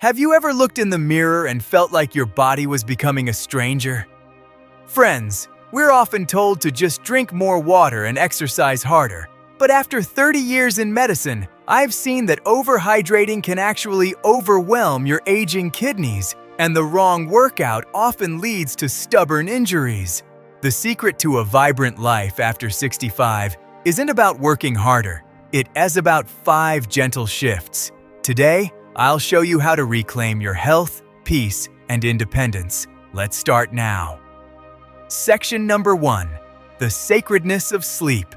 Have you ever looked in the mirror and felt like your body was becoming a stranger? Friends, we're often told to just drink more water and exercise harder. But after 30 years in medicine, I've seen that overhydrating can actually overwhelm your aging kidneys, and the wrong workout often leads to stubborn injuries. The secret to a vibrant life after 65 isn't about working harder. It is about 5 gentle shifts. Today, I'll show you how to reclaim your health, peace, and independence. Let's start now. Section number 1. The sacredness of sleep.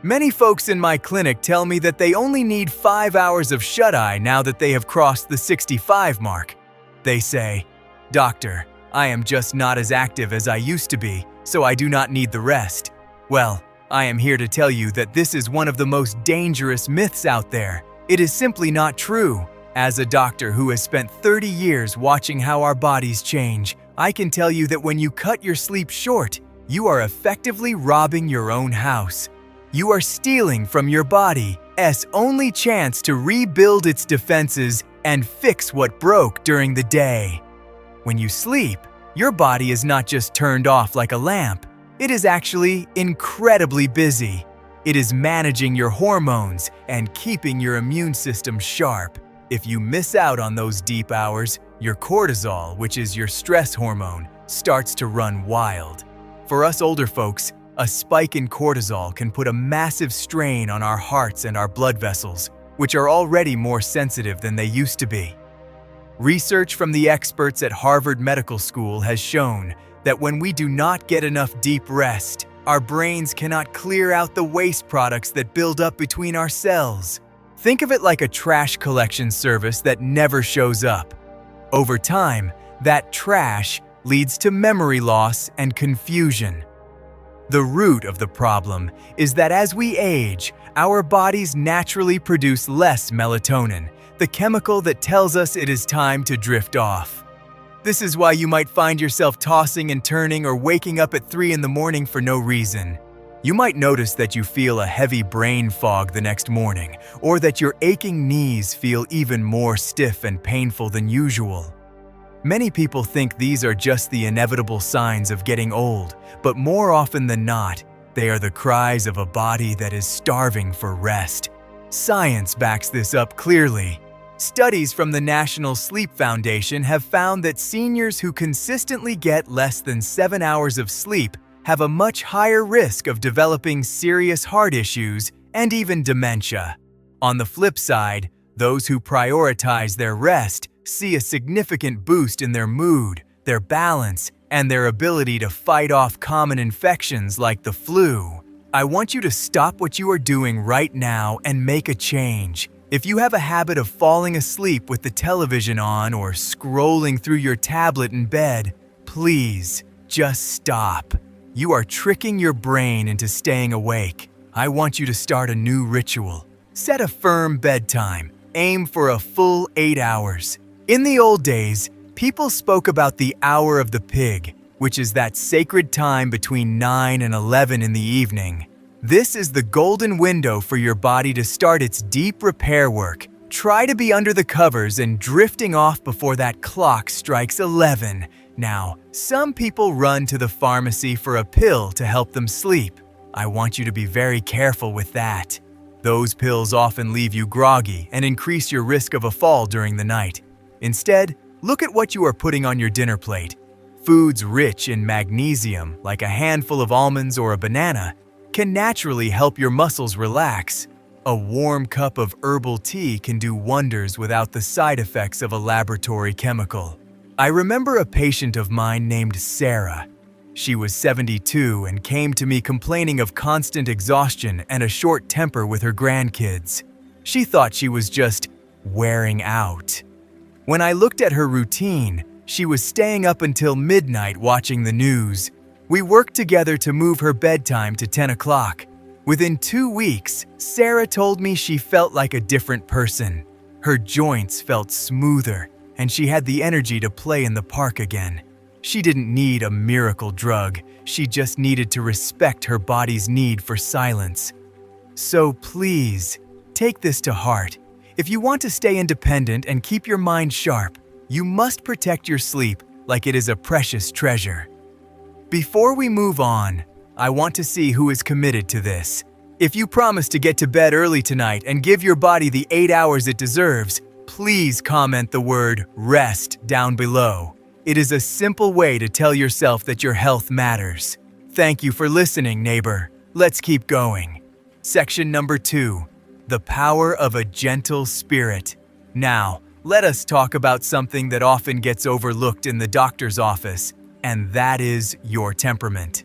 Many folks in my clinic tell me that they only need 5 hours of shut-eye now that they have crossed the 65 mark. They say, "Doctor, I am just not as active as I used to be, so I do not need the rest." Well, I am here to tell you that this is one of the most dangerous myths out there. It is simply not true. As a doctor who has spent 30 years watching how our bodies change, I can tell you that when you cut your sleep short, you are effectively robbing your own house. You are stealing from your body's only chance to rebuild its defenses and fix what broke during the day. When you sleep, your body is not just turned off like a lamp. It is actually incredibly busy. It is managing your hormones and keeping your immune system sharp. If you miss out on those deep hours, your cortisol, which is your stress hormone, starts to run wild. For us older folks, a spike in cortisol can put a massive strain on our hearts and our blood vessels, which are already more sensitive than they used to be. Research from the experts at Harvard Medical School has shown that when we do not get enough deep rest, our brains cannot clear out the waste products that build up between our cells. Think of it like a trash collection service that never shows up. Over time, that trash leads to memory loss and confusion. The root of the problem is that as we age, our bodies naturally produce less melatonin, the chemical that tells us it is time to drift off. This is why you might find yourself tossing and turning or waking up at 3 in the morning for no reason. You might notice that you feel a heavy brain fog the next morning, or that your aching knees feel even more stiff and painful than usual. Many people think these are just the inevitable signs of getting old, but more often than not, they are the cries of a body that is starving for rest. Science backs this up clearly. Studies from the National Sleep Foundation have found that seniors who consistently get less than 7 hours of sleep have a much higher risk of developing serious heart issues and even dementia. On the flip side, those who prioritize their rest see a significant boost in their mood, their balance, and their ability to fight off common infections like the flu. I want you to stop what you are doing right now and make a change. If you have a habit of falling asleep with the television on or scrolling through your tablet in bed, please just stop. You are tricking your brain into staying awake. I want you to start a new ritual. Set a firm bedtime. Aim for a full 8 hours. In the old days, people spoke about the hour of the pig, which is that sacred time between 9 and 11 in the evening. This is the golden window for your body to start its deep repair work. Try to be under the covers and drifting off before that clock strikes 11. Now, some people run to the pharmacy for a pill to help them sleep. I want you to be very careful with that. Those pills often leave you groggy and increase your risk of a fall during the night. Instead, look at what you are putting on your dinner plate. Foods rich in magnesium, like a handful of almonds or a banana, can naturally help your muscles relax. A warm cup of herbal tea can do wonders without the side effects of a laboratory chemical. I remember a patient of mine named Sarah. She was 72 and came to me complaining of constant exhaustion and a short temper with her grandkids. She thought she was just wearing out. When I looked at her routine, she was staying up until midnight watching the news. We worked together to move her bedtime to 10 o'clock. Within 2 weeks, Sarah told me she felt like a different person. Her joints felt smoother, and she had the energy to play in the park again. She didn't need a miracle drug, she just needed to respect her body's need for silence. So please, take this to heart. If you want to stay independent and keep your mind sharp, you must protect your sleep like it is a precious treasure. Before we move on, I want to see who is committed to this. If you promise to get to bed early tonight and give your body the 8 hours it deserves, please comment the word rest down below. It is a simple way to tell yourself that your health matters. Thank you for listening, neighbor. Let's keep going. Section number 2, the power of a gentle spirit. Now, let us talk about something that often gets overlooked in the doctor's office, and that is your temperament.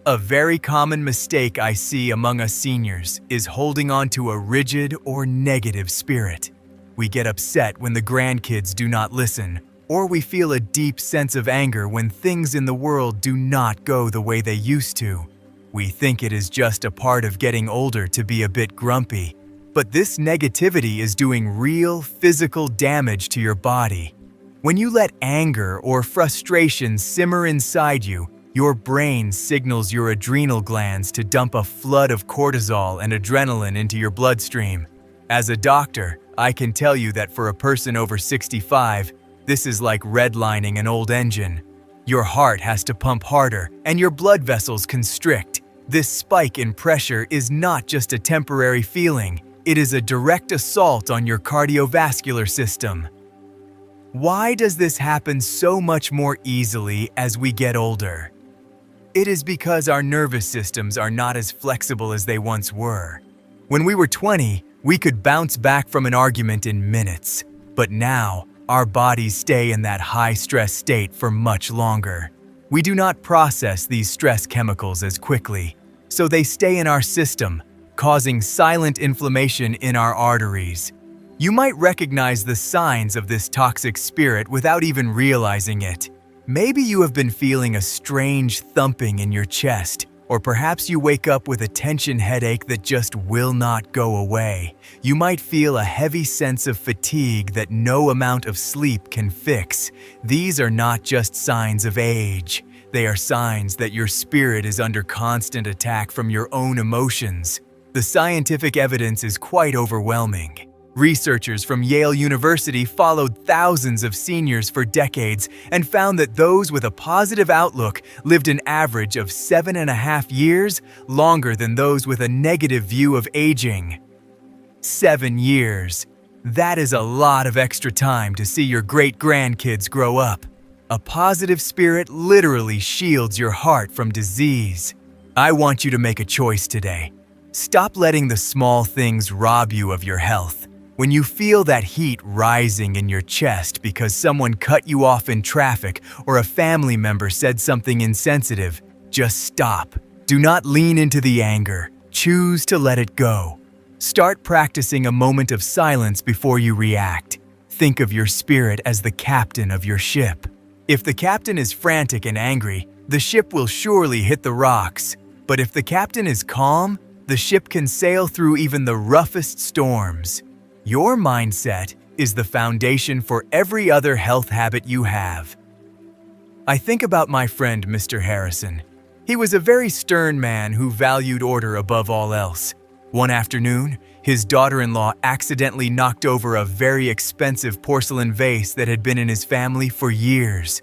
A very common mistake I see among us seniors is holding on to a rigid or negative spirit. We get upset when the grandkids do not listen, or we feel a deep sense of anger when things in the world do not go the way they used to. We think it is just a part of getting older to be a bit grumpy, but this negativity is doing real physical damage to your body. When you let anger or frustration simmer inside you, your brain signals your adrenal glands to dump a flood of cortisol and adrenaline into your bloodstream. As a doctor, I can tell you that for a person over 65, this is like redlining an old engine. Your heart has to pump harder and your blood vessels constrict. This spike in pressure is not just a temporary feeling, it is a direct assault on your cardiovascular system. Why does this happen so much more easily as we get older? It is because our nervous systems are not as flexible as they once were. When we were 20, we could bounce back from an argument in minutes, but now our bodies stay in that high-stress state for much longer. We do not process these stress chemicals as quickly, so they stay in our system, causing silent inflammation in our arteries. You might recognize the signs of this toxic spirit without even realizing it. Maybe you have been feeling a strange thumping in your chest, or perhaps you wake up with a tension headache that just will not go away. You might feel a heavy sense of fatigue that no amount of sleep can fix. These are not just signs of age. They are signs that your spirit is under constant attack from your own emotions. The scientific evidence is quite overwhelming. Researchers from Yale University followed thousands of seniors for decades and found that those with a positive outlook lived an average of 7.5 years longer than those with a negative view of aging. 7 years. That is a lot of extra time to see your great-grandkids grow up. A positive spirit literally shields your heart from disease. I want you to make a choice today. Stop letting the small things rob you of your health. When you feel that heat rising in your chest because someone cut you off in traffic or a family member said something insensitive, just stop. Do not lean into the anger. Choose to let it go. Start practicing a moment of silence before you react. Think of your spirit as the captain of your ship. If the captain is frantic and angry, the ship will surely hit the rocks. But if the captain is calm, the ship can sail through even the roughest storms. Your mindset is the foundation for every other health habit you have. I think about my friend Mr. Harrison. He was a very stern man who valued order above all else. One afternoon, his daughter-in-law accidentally knocked over a very expensive porcelain vase that had been in his family for years.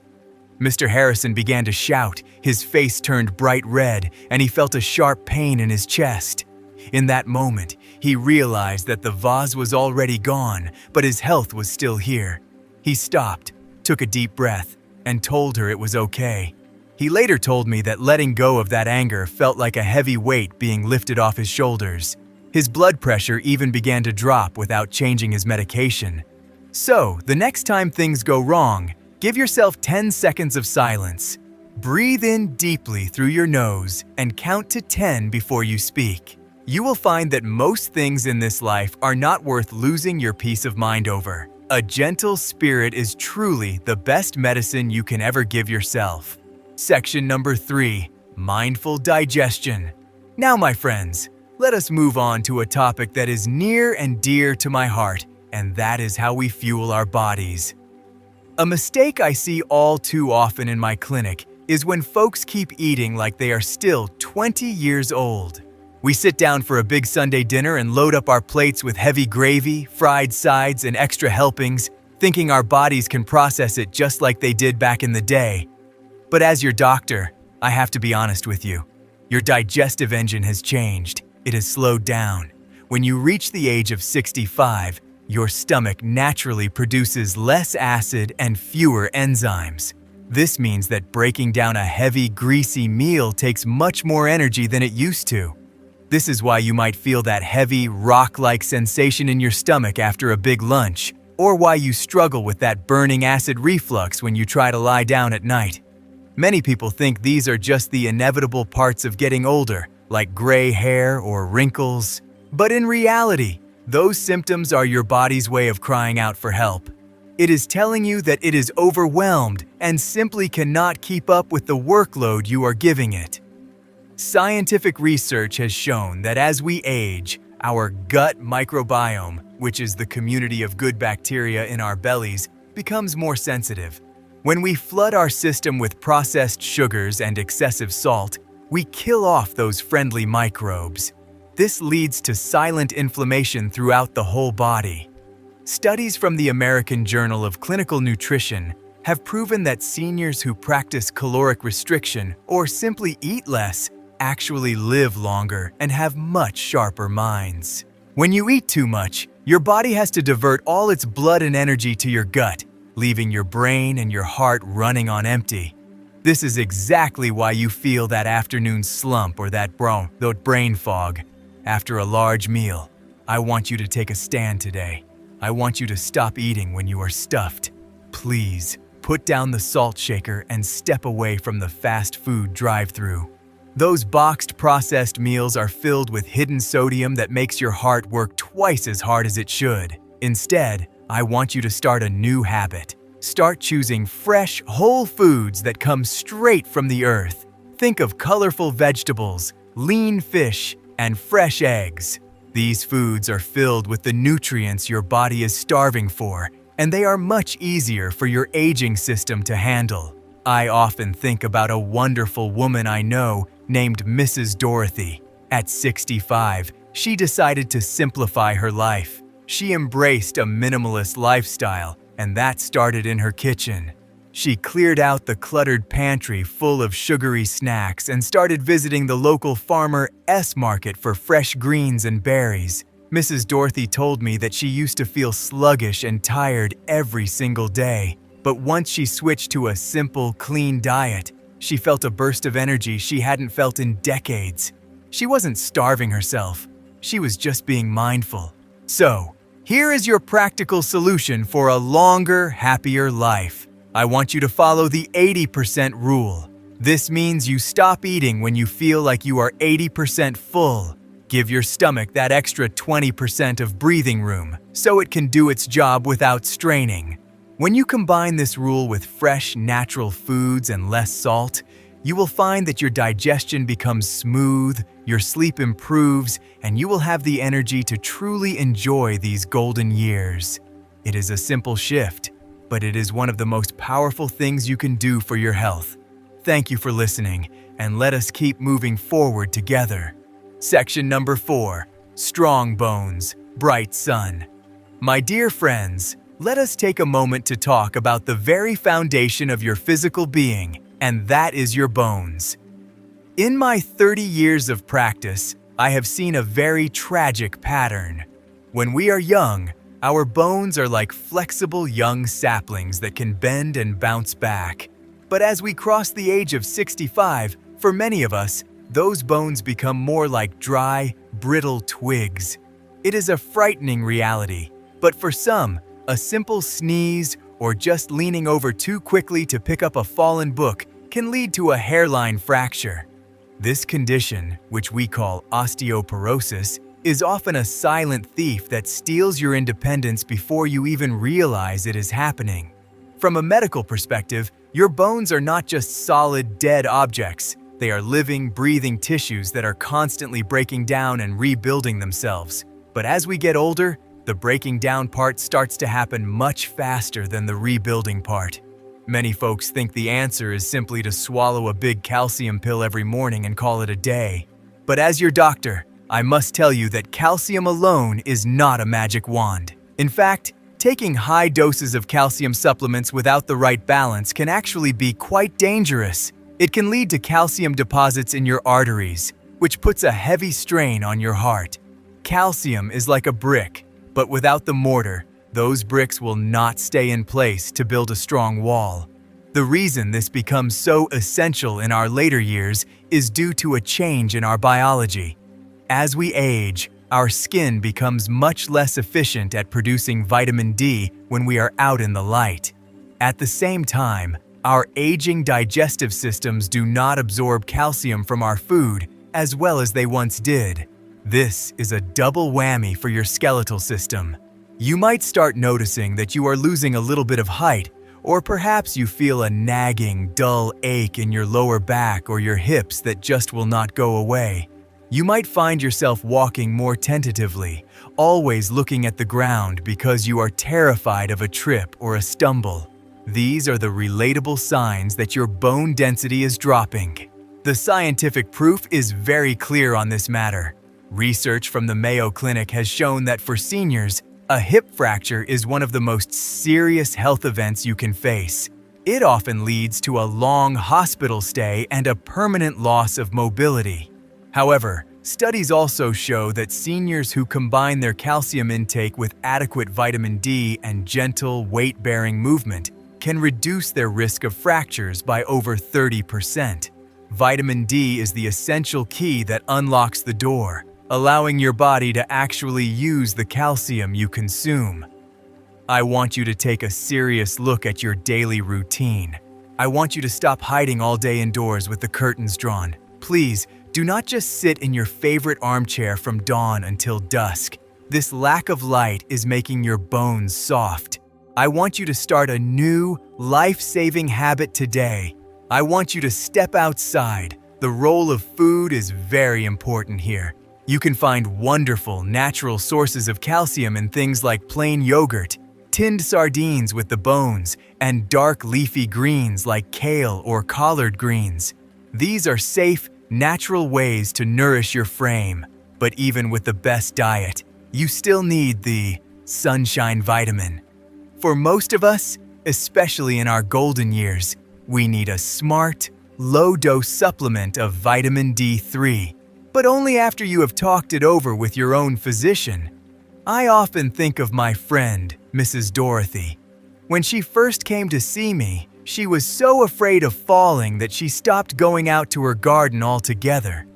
Mr. Harrison began to shout, his face turned bright red, and he felt a sharp pain in his chest. In that moment, he realized that the vase was already gone, but his health was still here. He stopped, took a deep breath, and told her it was okay. He later told me that letting go of that anger felt like a heavy weight being lifted off his shoulders. His blood pressure even began to drop without changing his medication. So, the next time things go wrong, give yourself 10 seconds of silence. Breathe in deeply through your nose and count to 10 before you speak. You will find that most things in this life are not worth losing your peace of mind over. A gentle spirit is truly the best medicine you can ever give yourself. Section number 3, mindful digestion. Now, my friends, let us move on to a topic that is near and dear to my heart, and that is how we fuel our bodies. A mistake I see all too often in my clinic is when folks keep eating like they are still 20 years old. We sit down for a big Sunday dinner and load up our plates with heavy gravy, fried sides, and extra helpings, thinking our bodies can process it just like they did back in the day. But as your doctor, I have to be honest with you. Your digestive engine has changed. It has slowed down. When you reach the age of 65, your stomach naturally produces less acid and fewer enzymes. This means that breaking down a heavy, greasy meal takes much more energy than it used to. This is why you might feel that heavy, rock-like sensation in your stomach after a big lunch, or why you struggle with that burning acid reflux when you try to lie down at night. Many people think these are just the inevitable parts of getting older, like gray hair or wrinkles. But in reality, those symptoms are your body's way of crying out for help. It is telling you that it is overwhelmed and simply cannot keep up with the workload you are giving it. Scientific research has shown that as we age, our gut microbiome, which is the community of good bacteria in our bellies, becomes more sensitive. When we flood our system with processed sugars and excessive salt, we kill off those friendly microbes. This leads to silent inflammation throughout the whole body. Studies from the American Journal of Clinical Nutrition have proven that seniors who practice caloric restriction or simply eat less actually live longer and have much sharper minds. When you eat too much, your body has to divert all its blood and energy to your gut, leaving your brain and your heart running on empty. This is exactly why you feel that afternoon slump or that brain fog. After a large meal, I want you to take a stand today. I want you to stop eating when you are stuffed. Please, put down the salt shaker and step away from the fast food drive-thru. Those boxed processed meals are filled with hidden sodium that makes your heart work twice as hard as it should. Instead, I want you to start a new habit. Start choosing fresh, whole foods that come straight from the earth. Think of colorful vegetables, lean fish, and fresh eggs. These foods are filled with the nutrients your body is starving for, and they are much easier for your aging system to handle. I often think about a wonderful woman I know named Mrs. Dorothy. At 65, she decided to simplify her life. She embraced a minimalist lifestyle, and that started in her kitchen. She cleared out the cluttered pantry full of sugary snacks and started visiting the local farmer's market for fresh greens and berries. Mrs. Dorothy told me that she used to feel sluggish and tired every single day. But once she switched to a simple, clean diet, she felt a burst of energy she hadn't felt in decades. She wasn't starving herself. She was just being mindful. So, here is your practical solution for a longer, happier life. I want you to follow the 80% rule. This means you stop eating when you feel like you are 80% full. Give your stomach that extra 20% of breathing room so it can do its job without straining. When you combine this rule with fresh, natural foods and less salt, you will find that your digestion becomes smooth, your sleep improves, and you will have the energy to truly enjoy these golden years. It is a simple shift, but it is one of the most powerful things you can do for your health. Thank you for listening, and let us keep moving forward together. Section number 4, Strong Bones, Bright Sun. My dear friends, let us take a moment to talk about the very foundation of your physical being, and that is your bones. In my 30 years of practice, I have seen a very tragic pattern. When we are young, our bones are like flexible young saplings that can bend and bounce back. But as we cross the age of 65, for many of us, those bones become more like dry, brittle twigs. It is a frightening reality, but for some, a simple sneeze or just leaning over too quickly to pick up a fallen book can lead to a hairline fracture. This condition, which we call osteoporosis, is often a silent thief that steals your independence before you even realize it is happening. From a medical perspective, your bones are not just solid, dead objects. They are living, breathing tissues that are constantly breaking down and rebuilding themselves. But as we get older, the breaking down part starts to happen much faster than the rebuilding part. Many folks think the answer is simply to swallow a big calcium pill every morning and call it a day. But as your doctor, I must tell you that calcium alone is not a magic wand. In fact, taking high doses of calcium supplements without the right balance can actually be quite dangerous. It can lead to calcium deposits in your arteries, which puts a heavy strain on your heart. Calcium is like a brick, but without the mortar, those bricks will not stay in place to build a strong wall. The reason this becomes so essential in our later years is due to a change in our biology. As we age, our skin becomes much less efficient at producing vitamin D when we are out in the light. At the same time, our aging digestive systems do not absorb calcium from our food as well as they once did. This is a double whammy for your skeletal system. You might start noticing that you are losing a little bit of height, or perhaps you feel a nagging, dull ache in your lower back or your hips that just will not go away. You might find yourself walking more tentatively, always looking at the ground because you are terrified of a trip or a stumble. These are the relatable signs that your bone density is dropping. The scientific proof is very clear on this matter. Research from the Mayo Clinic has shown that for seniors, a hip fracture is one of the most serious health events you can face. It often leads to a long hospital stay and a permanent loss of mobility. However, studies also show that seniors who combine their calcium intake with adequate vitamin D and gentle, weight-bearing movement can reduce their risk of fractures by over 30%. Vitamin D is the essential key that unlocks the door, allowing your body to actually use the calcium you consume. I want you to take a serious look at your daily routine. I want you to stop hiding all day indoors with the curtains drawn. Please, do not just sit in your favorite armchair from dawn until dusk. This lack of light is making your bones soft. I want you to start a new, life-saving habit today. I want you to step outside. The role of food is very important here. You can find wonderful, natural sources of calcium in things like plain yogurt, tinned sardines with the bones, and dark leafy greens like kale or collard greens. These are safe, natural ways to nourish your frame. But even with the best diet, you still need the sunshine vitamin. For most of us, especially in our golden years, we need a smart, low-dose supplement of vitamin D3, but only after you have talked it over with your own physician. I often think of my friend, Mrs. Dorothy. When she first came to see me, she was so afraid of falling that she stopped going out to her garden altogether.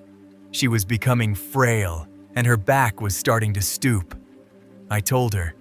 She was becoming frail, and her back was starting to stoop. I told her,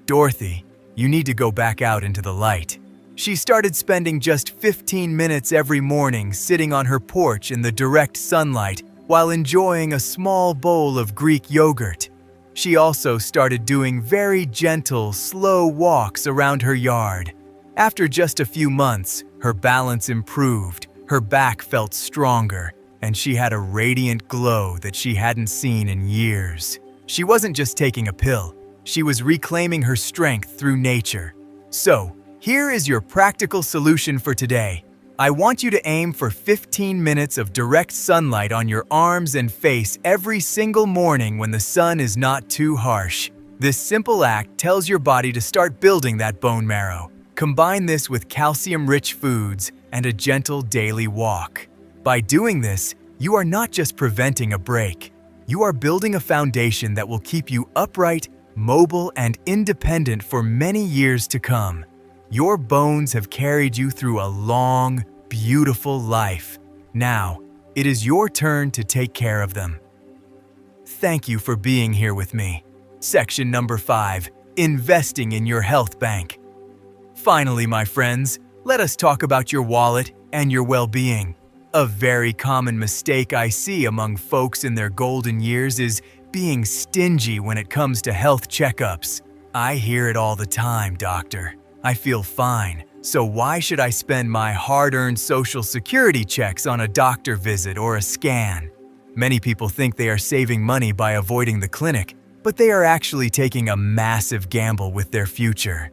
"Dorothy, you need to go back out into the light." She started spending just 15 minutes every morning sitting on her porch in the direct sunlight while enjoying a small bowl of Greek yogurt. She also started doing very gentle, slow walks around her yard. After just a few months, her balance improved, her back felt stronger, and she had a radiant glow that she hadn't seen in years. She wasn't just taking a pill, she was reclaiming her strength through nature. So, here is your practical solution for today. I want you to aim for 15 minutes of direct sunlight on your arms and face every single morning when the sun is not too harsh. This simple act tells your body to start building that bone marrow. Combine this with calcium-rich foods and a gentle daily walk. By doing this, you are not just preventing a break. You are building a foundation that will keep you upright, mobile, and independent for many years to come. Your bones have carried you through a long, beautiful life. Now, it is your turn to take care of them. Thank you for being here with me. Section number 5, investing in your health bank. Finally, my friends, let us talk about your wallet and your well-being. A very common mistake I see among folks in their golden years is being stingy when it comes to health checkups. I hear it all the time, doctor. I feel fine, so why should I spend my hard-earned Social Security checks on a doctor visit or a scan? Many people think they are saving money by avoiding the clinic, but they are actually taking a massive gamble with their future.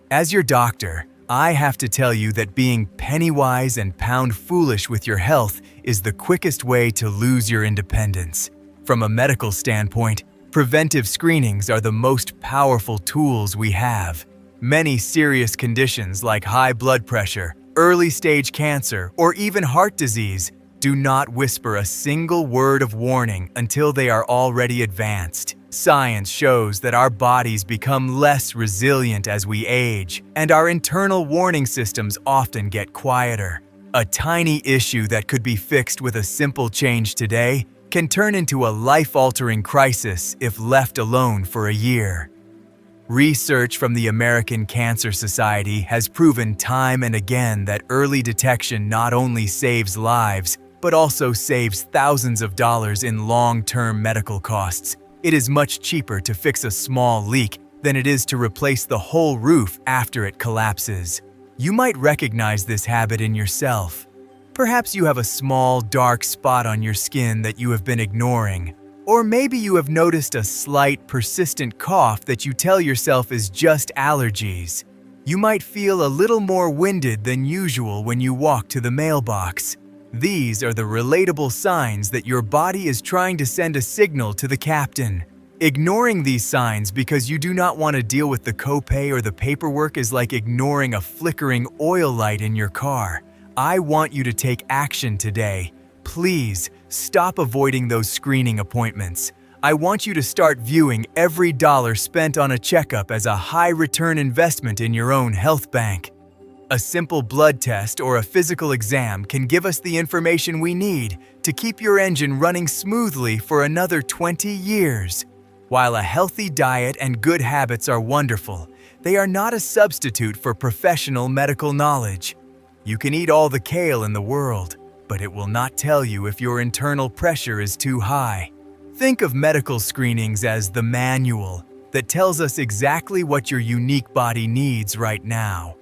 As your doctor, I have to tell you that being penny-wise and pound-foolish with your health is the quickest way to lose your independence. From a medical standpoint, preventive screenings are the most powerful tools we have. Many serious conditions like high blood pressure, early-stage cancer, or even heart disease do not whisper a single word of warning until they are already advanced. Science shows that our bodies become less resilient as we age, and our internal warning systems often get quieter. A tiny issue that could be fixed with a simple change today can turn into a life-altering crisis if left alone for a year. Research from the American Cancer Society has proven time and again that early detection not only saves lives, but also saves thousands of dollars in long-term medical costs. It is much cheaper to fix a small leak than it is to replace the whole roof after it collapses. You might recognize this habit in yourself. Perhaps you have a small, dark spot on your skin that you have been ignoring. Or maybe you have noticed a slight, persistent cough that you tell yourself is just allergies. You might feel a little more winded than usual when you walk to the mailbox. These are the relatable signs that your body is trying to send a signal to the captain. Ignoring these signs because you do not want to deal with the copay or the paperwork is like ignoring a flickering oil light in your car. I want you to take action today. Please, stop avoiding those screening appointments. I want you to start viewing every dollar spent on a checkup as a high-return investment in your own health bank. A simple blood test or a physical exam can give us the information we need to keep your engine running smoothly for another 20 years. While a healthy diet and good habits are wonderful, they are not a substitute for professional medical knowledge. You can eat all the kale in the world, but it will not tell you if your internal pressure is too high. Think of medical screenings as the manual that tells us exactly what your unique body needs right now.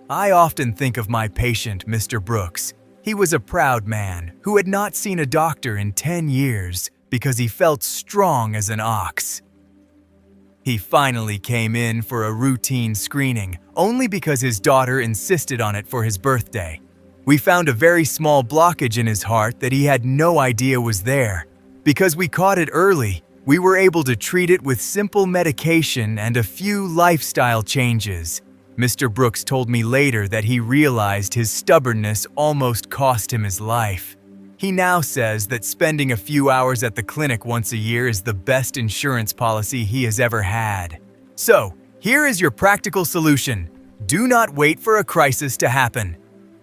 I often think of my patient, Mr. Brooks. He was a proud man who had not seen a doctor in 10 years because he felt strong as an ox. He finally came in for a routine screening only because his daughter insisted on it for his birthday. We found a very small blockage in his heart that he had no idea was there. Because we caught it early, we were able to treat it with simple medication and a few lifestyle changes. Mr. Brooks told me later that he realized his stubbornness almost cost him his life. He now says that spending a few hours at the clinic once a year is the best insurance policy he has ever had. So, here is your practical solution. Do not wait for a crisis to happen.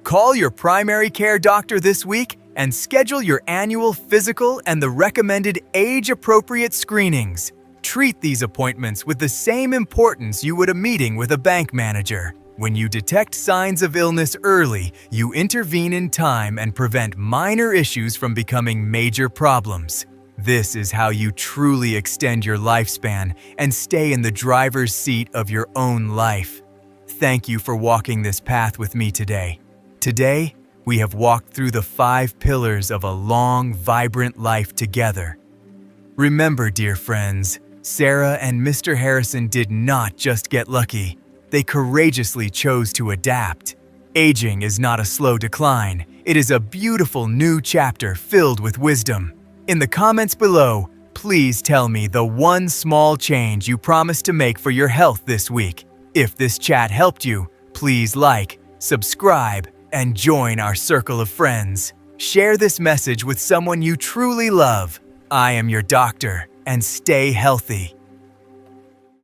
Call your primary care doctor this week and schedule your annual physical and the recommended age-appropriate screenings. Treat these appointments with the same importance you would a meeting with a bank manager. When you detect signs of illness early, you intervene in time and prevent minor issues from becoming major problems. This is how you truly extend your lifespan and stay in the driver's seat of your own life. Thank you for walking this path with me today. Today, we have walked through the 5 pillars of a long, vibrant life together. Remember, dear friends, Sarah and Mr. Harrison did not just get lucky. They courageously chose to adapt. Aging is not a slow decline. It is a beautiful new chapter filled with wisdom. In the comments below, please tell me the one small change you promised to make for your health this week. If this chat helped you, please like, subscribe, and join our circle of friends. Share this message with someone you truly love. I am your doctor, and stay healthy.